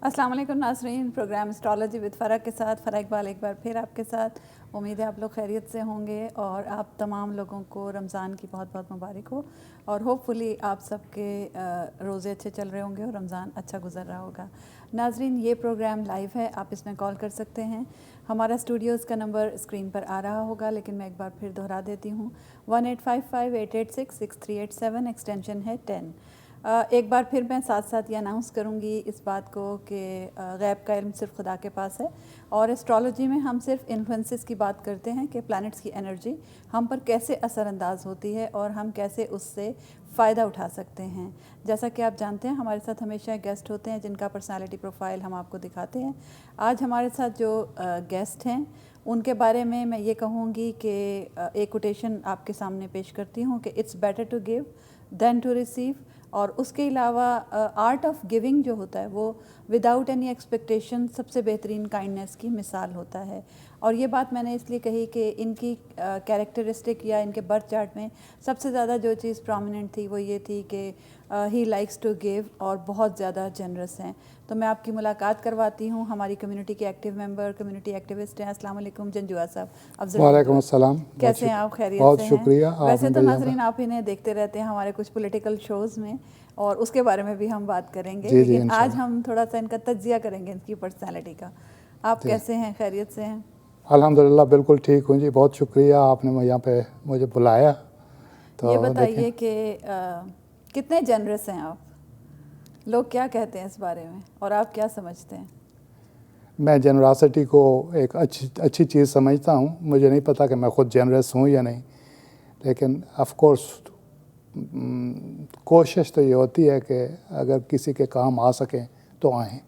अस्सलाम वालेकुम नाज़रीन, प्रोग्राम एस्ट्रोलॉजी विद फ़रा के साथ फ़रा इकबाल एक बार फिर आपके साथ। उम्मीद है आप लोग खैरियत से होंगे और आप तमाम लोगों को रमज़ान की बहुत बहुत मुबारक हो और होपफुली आप सबके रोज़े अच्छे चल रहे होंगे और रमज़ान अच्छा गुजर रहा होगा। नाज़रीन, ये प्रोग्राम लाइव है, आप इसमें कॉल कर सकते हैं। हमारा स्टूडियोज़ का नंबर स्क्रीन पर आ रहा होगा, लेकिन मैं एक बार फिर दोहरा देती हूँ। 1855-886-6387, एक्सटेंशन है 10। एक बार फिर मैं साथ साथ ये अनाउंस करूँगी इस बात को कि गैब का इल्म सिर्फ खुदा के पास है और एस्ट्रोलॉजी में हम सिर्फ इन्फ्लुएंसेस की बात करते हैं कि प्लैनेट्स की एनर्जी हम पर कैसे असरअंदाज होती है और हम कैसे उससे फ़ायदा उठा सकते हैं। जैसा कि आप जानते हैं, हमारे साथ हमेशा गेस्ट होते हैं जिनका पर्सनालिटी प्रोफाइल हम आपको दिखाते हैं। आज हमारे साथ जो गेस्ट हैं उनके बारे में मैं ये कहूँगी कि एक कोटेशन आपके सामने पेश करती हूँ कि it's better to give than to receive, और उसके अलावा आर्ट ऑफ गिविंग जो होता है वो विदाउट एनी एक्सपेक्टेशन सबसे बेहतरीन काइंडनेस की मिसाल होता है। और ये बात मैंने इसलिए कही कि इनकी कैरेक्टरिस्टिक या इनके बर्थ चार्ट में सबसे ज़्यादा जो चीज़ प्रोमिनेंट थी वो ये थी कि ही लाइक्स टू गिव और बहुत ज़्यादा जनरस हैं। तो मैं आपकी मुलाकात करवाती हूँ, हमारी कम्युनिटी के एक्टिव मेंबर, कम्युनिटी एक्टिविस्ट हैं। अस्सलाम वालेकुम जंजुआ साहब। वालेकुम अस्सलाम। कैसे हैं आप? खैरियत बहुत से हैं? शुक्रिया। वैसे तो नाज़रीन आप इन्हें देखते रहते हैं हमारे कुछ पॉलिटिकल शोज़ में और उसके बारे में भी हम बात करेंगे, लेकिन आज हम थोड़ा सा इनका तज्जिया करेंगे, इनकी पर्सनैलिटी का। आप कैसे हैं? खैरियत से हैं? अल्हम्दुलिल्लाह बिल्कुल ठीक हूँ जी। बहुत शुक्रिया आपने यहाँ पे मुझे बुलाया। तो ये बताइए कि कितने जनरस हैं आप? लोग क्या कहते हैं इस बारे में और आप क्या समझते हैं? मैं जनरसिटी को एक अच्छी चीज़ समझता हूँ। मुझे नहीं पता कि मैं ख़ुद जनरस हूँ या नहीं, लेकिन ऑफ कोर्स कोशिश तो ये होती है कि अगर किसी के काम आ सकें तो आएँ,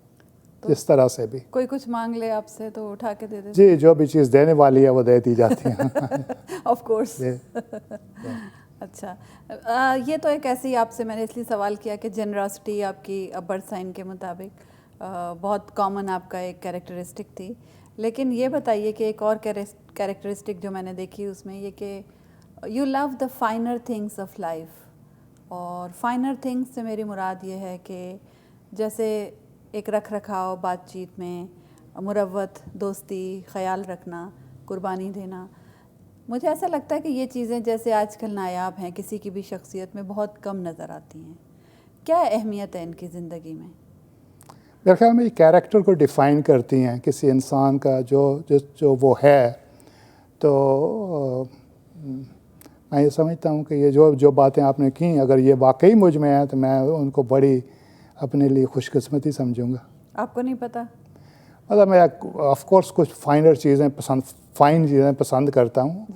तो इस तरह से भी। कोई कुछ मांग ले आपसे तो उठा के दे देते? जी, जो भी चीज़ देने वाली है वो दे दी जाती है। Of course. अच्छा, ये तो एक ऐसे ही आपसे मैंने इसलिए सवाल किया कि जनरसिटी आपकी बर्थ साइन के मुताबिक बहुत कॉमन आपका एक कैरेक्टरिस्टिक थी, लेकिन ये बताइए कि एक और कैरेक्टरिस्टिक जो मैंने देखी उसमें ये कि you love the फाइनर things of life. और फाइनर थिंग्स से मेरी मुराद ये है कि जैसे एक रख रखाव बातचीत में, मुरव्वत, दोस्ती, ख़याल रखना, कुर्बानी देना। मुझे ऐसा लगता है कि ये चीज़ें जैसे आजकल नायाब हैं, किसी की भी शख्सियत में बहुत कम नज़र आती हैं। क्या अहमियत है इनकी ज़िंदगी में? मेरे ख्याल में ये कैरेक्टर को डिफ़ाइन करती हैं किसी इंसान का, जो वो है। तो मैं ये समझता हूँ कि ये जो बातें आपने की, अगर ये वाकई मुझ में है तो मैं उनको बड़ी अपने लिए खुशकिस्मती समझूंगा। आपको नहीं पता? मतलब मैं ऑफ कोर्स कुछ फाइन चीज़ें पसंद करता हूँ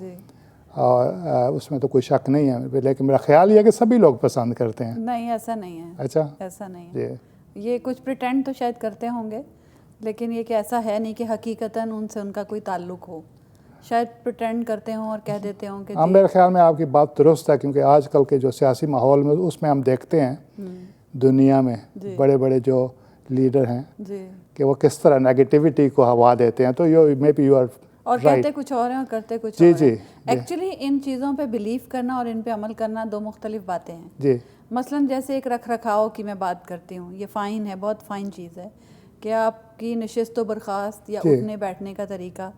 और उसमें तो कोई शक नहीं है, लेकिन मेरा ख्याल ये है कि सभी लोग पसंद करते हैं। नहीं, ऐसा नहीं है। अच्छा, ऐसा नहीं है। ये कुछ प्रिटेंड तो शायद करते होंगे, लेकिन ये कि ऐसा है नहीं कि हकीकतन उनसे उनका कोई ताल्लुक हो। शायद प्रिटेंड करते हों और कह देते हों कि हाँ, मेरे ख्याल में आपकी बात दुरुस्त है, क्योंकि आजकल के जो सियासी माहौल में उसमें हम देखते हैं दुनिया में बड़े बड़े जो लीडर हैं कि वो किस तरह नेगेटिविटी को हवा देते हैं। तो यू आर और कहते कुछ और हैं और करते कुछ और हैं। एक्चुअली इन चीज़ों पे बिलीव करना और इन पे अमल करना दो मुख्तलिफ बातें हैं जी। मसलन जैसे एक रख रखाव की मैं बात करती हूँ, ये फ़ाइन है, बहुत फ़ाइन चीज़ है कि आपकी नशिस्त व बर्खास्त या उठने बैठने का तरीका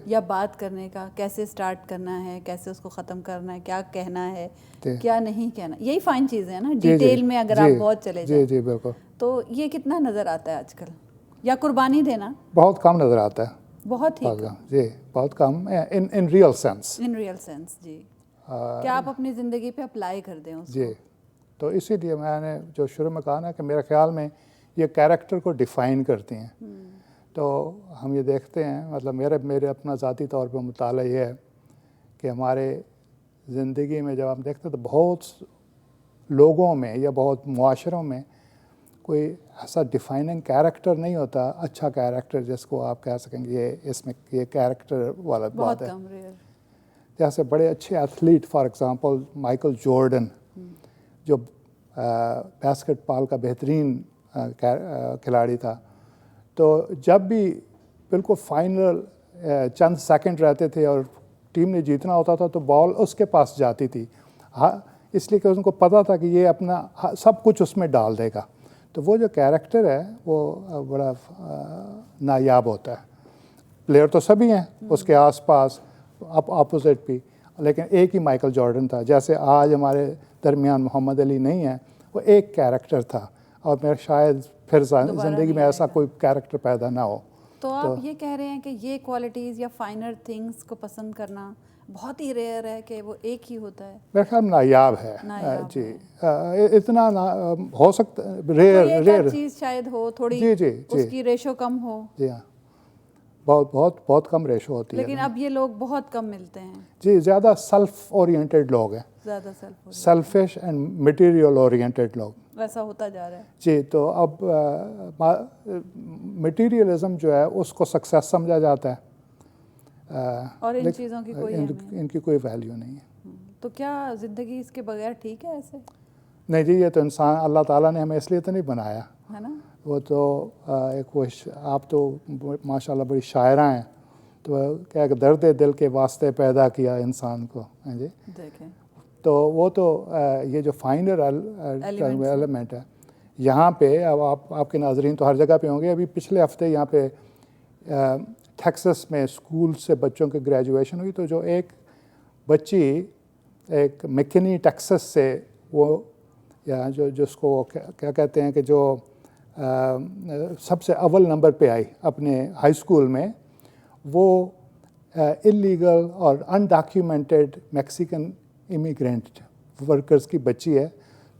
या बात करने का, कैसे स्टार्ट करना है, कैसे उसको ख़त्म करना है, क्या कहना है, क्या नहीं कहना, यही फ़ाइन चीज़ें हैं ना। डिटेल में अगर आप बहुत चले जाएं जी बिल्कुल, तो ये कितना नज़र आता है आजकल? या कुर्बानी देना बहुत कम नज़र आता है। बहुत ही जी, बहुत कम in real sense. In real sense जी। क्या आप अपनी ज़िंदगी पे अप्लाई कर दें उसको? जी, तो इसीलिए मैंने जो शुरू में कहा ना कि मेरे ख्याल में ये कैरेक्टर को डिफ़ाइन करती हैं। तो हम ये देखते हैं, मतलब मेरे अपना ज़ाती तौर पे मुताला ये है कि हमारे ज़िंदगी में जब हम देखते हैं तो बहुत लोगों में या बहुत मुआशरों में कोई ऐसा डिफाइनिंग कैरेक्टर नहीं होता, अच्छा कैरेक्टर जिसको आप कह सकेंगे ये इसमें ये कैरेक्टर वाला बात है। जैसे बड़े अच्छे athlete, for example Michael Jordan, जो बास्केटबॉल का बेहतरीन खिलाड़ी था, तो जब भी बिल्कुल फाइनल चंद सेकंड रहते थे और टीम ने जीतना होता था तो बॉल उसके पास जाती थी, हाँ, इसलिए कि उनको पता था कि ये अपना सब कुछ उसमें डाल देगा। تو وہ جو کیریکٹر ہے وہ بڑا نایاب ہوتا ہے. پلیئر تو سبھی ہیں اس کے آس پاس اپوزٹ بھی, لیکن ایک ہی مائیکل جارڈن تھا. جیسے آج ہمارے درمیان محمد علی نہیں ہے, وہ ایک کیریکٹر تھا, اور میرا شاید پھر زندگی میں ایسا کوئی کیریکٹر پیدا نہ ہو. تو آپ یہ کہہ رہے ہیں کہ یہ کوالٹیز یا فائنر تھنگس کو پسند کرنا بہت ہی ریئر ہے کہ وہ ایک ہی ہوتا ہے. میرا خیال نایاب ہے جی, اتنا ہو سکتا ریئر چیز شاید ہو تھوڑی, جی جی اس کی ریشو کم ہو. جی ہاں, بہت کم ریشو ہوتی ہے. لیکن اب یہ لوگ بہت کم ملتے ہیں. جی, زیادہ سیلف اورینٹیڈ لوگ ہیں, زیادہ سیلفش اینڈ مٹیریل اورینٹیڈ لوگ, ویسا ہوتا جا رہا ہے. جی, تو اب مٹیریلزم جو ہے اس کو سکسیس سمجھا جاتا ہے, اور ان چیزوں کی کوئی ان کی کوئی ویلیو نہیں ہے. تو کیا زندگی اس کے بغیر ٹھیک ہے ایسے؟ نہیں جی, یہ تو انسان اللہ تعالیٰ نے ہمیں اس لیے تو نہیں بنایا ہے نا. وہ تو ایک آپ تو ماشاء اللہ بڑی شاعرہ ہیں, تو کیا کہ درد دل کے واسطے پیدا کیا انسان کو. ہاں جی, دیکھیں تو وہ تو یہ جو فائنر ایلیمنٹ ہے یہاں پہ, اب آپ کے ناظرین تو ہر جگہ پہ ہوں گے. ابھی پچھلے ہفتے یہاں پہ ٹیکسس میں اسکول سے بچوں کی گریجویشن ہوئی, تو جو ایک بچی ایک مکنی ٹیکسس سے, وہ یا جس کو کیا کہتے ہیں کہ جو سب سے اول نمبر پہ آئی اپنے ہائی اسکول میں, وہ اللیگل اور انڈاکیومنٹڈ میکسیکن امیگرینٹ ورکرز کی بچی ہے.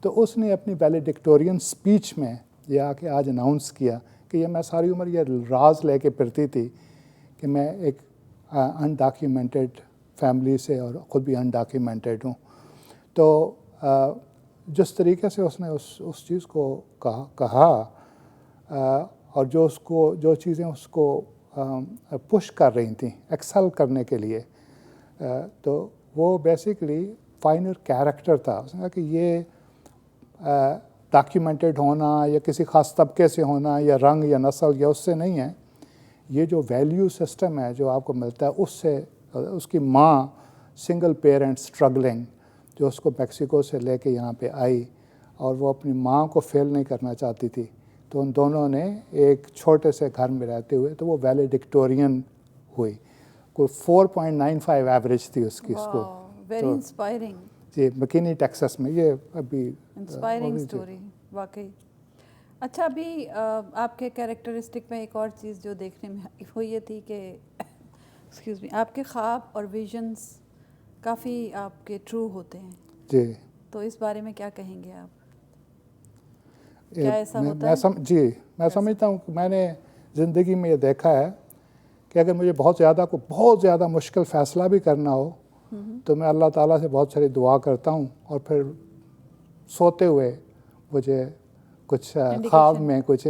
تو اس نے اپنی ویلیڈکٹورین اسپیچ میں یہ آ کے آج اناؤنس کیا کہ یہ میں ساری عمر یہ راز لے کے پھرتی تھی کہ میں ایک انڈاکیومنٹڈ فیملی سے اور خود بھی انڈاکیومنٹڈ ہوں. تو جس طریقے سے اس نے اس چیز کو کہا اور جو چیزیں اس کو پش کر رہی تھیں ایکسل کرنے کے لیے, تو وہ بیسیکلی فائنر کیریکٹر تھا. اس نے کہا کہ یہ ڈاکیومنٹڈ ہونا یا کسی خاص طبقے سے ہونا یا رنگ یا نسل یا اس سے نہیں ہے, یہ جو ویلیو سسٹم ہے جو آپ کو ملتا ہے اس سے. اس کی ماں سنگل پیرنٹ اسٹرگلنگ, جو اس کو میکسیکو سے لے کے یہاں پہ آئی, اور وہ اپنی ماں کو فیل نہیں کرنا چاہتی تھی, تو ان دونوں نے ایک چھوٹے سے گھر میں رہتے ہوئے تو وہ ویلیڈکٹورین ہوئی. کوئی 4.95 ایوریج تھی اس کی. اس کو ویری انسپائرنگ. جی, مکینی ٹیکسس میں. یہ ابھی انسپائرنگ اسٹوری واقعی. اچھا, ابھی آپ کے کیریکٹرسٹک میں ایک اور چیز جو دیکھنے میں وہ یہ تھی کہ ایکسکیوز می, آپ کے خواب اور ویژنس کافی آپ کے ٹرو ہوتے ہیں. جی, تو اس بارے میں کیا کہیں گے آپ؟ کیا ایسا ہوتا ہے؟ جی, میں سمجھتا ہوں کہ میں نے زندگی میں یہ دیکھا ہے کہ اگر مجھے بہت زیادہ مشکل فیصلہ بھی کرنا ہو تو میں اللہ تعالیٰ سے بہت ساری دعا کرتا ہوں, اور پھر سوتے ہوئے مجھے کچھ خواب میں کچھ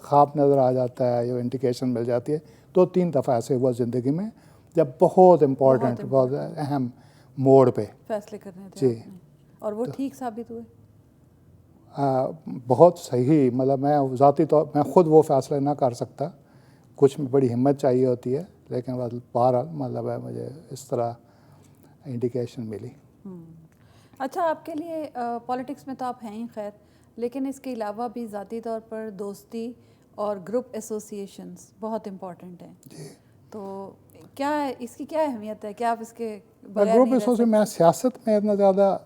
خواب نظر آ جاتا ہے یا انڈیکیشن مل جاتی ہے. 2-3 دفعہ ایسے ہوا زندگی میں جب بہت امپورٹنٹ بہت اہم موڑ پہ فیصلے کرنے تھے. جی, اور وہ ٹھیک ثابت ہوئے. بہت صحیح. مطلب میں ذاتی طور میں خود وہ فیصلے نہ کر سکتا, کچھ میں بڑی ہمت چاہیے ہوتی ہے, لیکن بہرحال مطلب ہے مجھے اس طرح انڈیکیشن ملی. اچھا, آپ کے لیے پولیٹکس میں تو آپ ہیں ہی خیر, لیکن اس کے علاوہ بھی ذاتی طور پر دوستی اور گروپ ایسوسیشنز بہت امپورٹنٹ ہیں. جی, تو کیا اس کی کیا اہمیت ہے؟ کیا آپ اس کے گروپ ایسوسیشن, میں سیاست میں اتنا زیادہ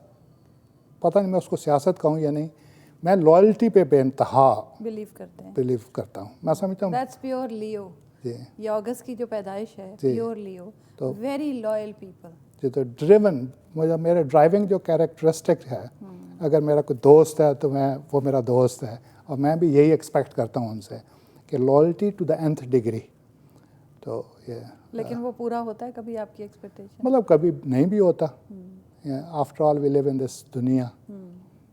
پتہ نہیں میں اس کو سیاست کہوں یا نہیں. میں لائلٹی پہ بے انتہا بلیو کرتا ہوں. میں سمجھتا ہوں دیٹس پیور لیو. جی, یہ اگست کی جو پیدائش ہے, پیور لیو, ویری لائل پیپل. جی, تو ڈریون میرے ڈرائیونگ جو کیریکٹرسٹک ہے, اگر میرا کوئی دوست ہے تو وہ میرا دوست ہے, اور میں بھی یہی ایکسپیکٹ کرتا ہوں ان سے کہ loyalty to the nth degree. تو یہ لیکن وہ پورا ہوتا ہے کبھی آپ کی ایکسپیکٹیشن؟ مطلب کبھی نہیں بھی ہوتا. آفٹر آل وی لیو ان دس دنیا.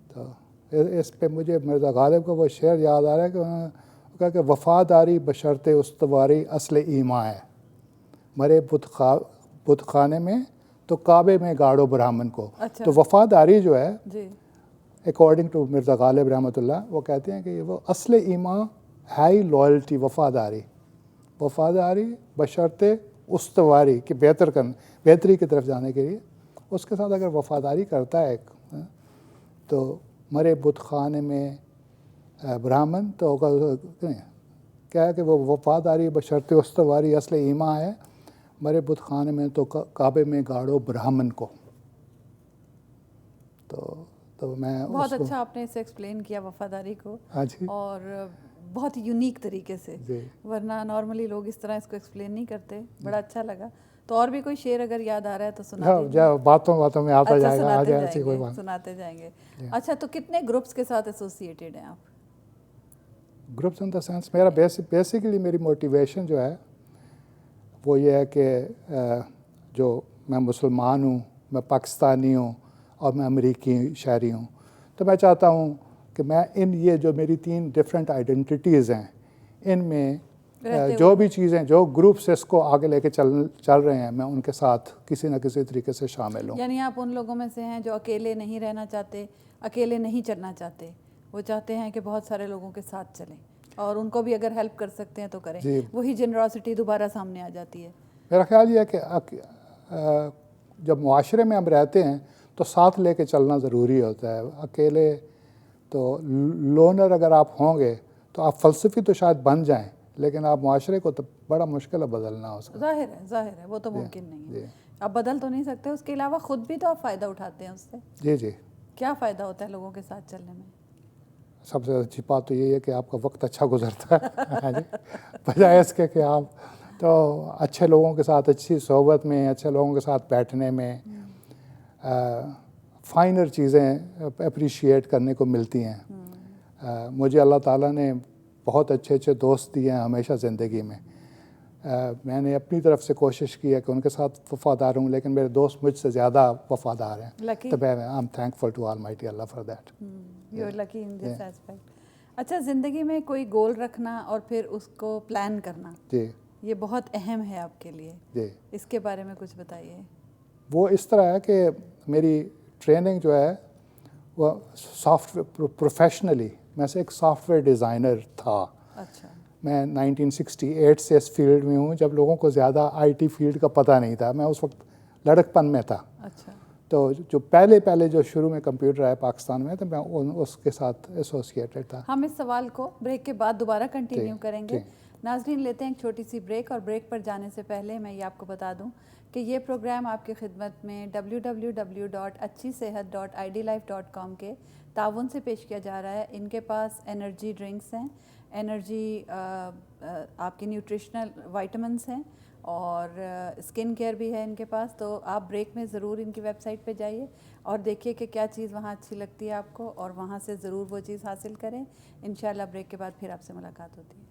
تو اس پہ مجھے مرزا غالب کو وہ شعر یاد آ رہا ہے کہ انہوں نے کہا کہ وفاداری بشرط استواری اصل ایمان ہے, مرے بت خانے میں تو کعبے میں گاڑو برہمن کو. تو وفاداری جو ہے اکارڈنگ ٹو مرزا غالب رحمۃ اللہ, وہ کہتے ہیں کہ وہ اصل ایمان ہے ہی لائلٹی, وفاداری بشرط استواری کہ بہتری کی طرف جانے کے لیے. اس کے ساتھ اگر وفاداری کرتا ہے تو مرے بت خانے میں ब्राह्मण तो क्या है कि वो वफादारी बशर्ते उस्तवारी असल ईमा है, मरे बुत खाने में तो काबे में गाड़ो ब्राह्मण को। तो मैं बहुत अच्छा आपने इसे एक्सप्लेन किया वफादारी को, हाँ जी, और बहुत यूनिक तरीके से, जी। वरना नॉर्मली लोग इस तरह इसको एक्सप्लेन नहीं करते। बड़ा अच्छा लगा। तो और भी कोई शेर अगर याद आ रहा है तो सुना दीजिए। बातों बातों में आता अच्छा, जाएगा, सुनाते ऐसी कोई जाएंगे, बात। सुनाते जाएंगे। अच्छा, तो कितने ग्रुप्स के साथ एसोसिएटेड हैं आप? ग्रुप्स इन द सेंस मेरा बेसिकली मेरी मोटिवेशन जो है वो ये है कि जो मैं मुसलमान हूँ, मैं पाकिस्तानी हूँ और मैं अमेरिकी शहरी हूँ, तो मैं चाहता हूँ कि मैं इन ये जो मेरी 3 डिफरेंट आइडेंटिटीज़ हैं, इनमें जो भी चीज़ें, जो ग्रुप्स इसको आगे लेके चल रहे हैं, मैं उनके साथ किसी न किसी तरीके से शामिल हूँ। यानी आप उन लोगों में से हैं जो अकेले नहीं रहना चाहते, अकेले नहीं चलना चाहते, वो चाहते हैं कि बहुत सारे लोगों के साथ चलें, और उनको भी अगर हेल्प कर सकते हैं तो करें। वही जेनरॉसिटी दोबारा सामने आ जाती है। मेरा ख्याल ये है कि जब मुआशरे में हम रहते हैं तो साथ लेके चलना ज़रूरी होता है। अकेले तो लोनर अगर आप होंगे तो आप फ़लसफ़ी तो शायद बन जाएं, लेकिन आप मुआशरे को तो बड़ा मुश्किल है बदलना उसका। ज़ाहिर है वो तो मुमकिन नहीं है, आप बदल तो नहीं सकते। उसके अलावा ख़ुद भी तो आप फ़ायदा उठाते हैं उससे। जी जी। क्या फ़ायदा होता है लोगों के साथ चलने में? सबसे अच्छी बात तो यही है कि आपका वक्त अच्छा गुजरता है बजाय इसके कि आप तो अच्छे लोगों के साथ, अच्छी सोहबत में, अच्छे लोगों के साथ बैठने में फाइनर चीज़ें अप्रिशिएट करने को मिलती हैं। मुझे अल्लाह ताला ने बहुत अच्छे अच्छे दोस्त दिए हैं हमेशा ज़िंदगी में। मैंने अपनी तरफ से कोशिश की है कि उनके साथ वफादार हूँ, लेकिन मेरे दोस्त मुझसे ज़्यादा वफादार हैं। तो I am thankful to almighty Allah for that. You are lucky in this aspect. अच्छा, ज़िंदगी में कोई गोल रखना और फिर उसको प्लान करना, जी, ये बहुत अहम है आपके लिए। जी, इसके बारे में कुछ बताइए। वो इस तरह है कि मेरी ट्रेनिंग जो है वो सॉफ्टवेयर प्रोफेशनली, मैं से एक सॉफ्टवेयर डिज़ाइनर था। अच्छा। मैं 1968 से इस फील्ड में हूँ, जब लोगों को ज़्यादा आईटी फील्ड का पता नहीं था। मैं उस वक्त लड़कपन में था। अच्छा। तो जो पहले जो शुरू में कंप्यूटर आया पाकिस्तान में, तो मैं उसके साथ एसोसिएटेड था। हम इस सवाल को ब्रेक के बाद दोबारा कंटिन्यू करेंगे। नाज़रीन, लेते हैं एक छोटी सी ब्रेक, और ब्रेक पर जाने से पहले मैं ये आपको बता दूं कि ये प्रोग्राम आपकी खिदमत में www.acchisehat.idlife.com के ताउन से पेश किया जा रहा है। इनके पास एनर्जी ड्रिंक्स हैं, एनर्जी आपके न्यूट्रिशनल वाइटामिन्स हैं, और स्किन केयर भी है इनके पास। तो आप ब्रेक में ज़रूर इनकी वेबसाइट पे जाइए और देखिए कि क्या चीज़ वहाँ अच्छी लगती है आपको, और वहाँ से ज़रूर वो चीज़ हासिल करें। इंशाल्लाह ब्रेक के बाद फिर आपसे मुलाकात होती है।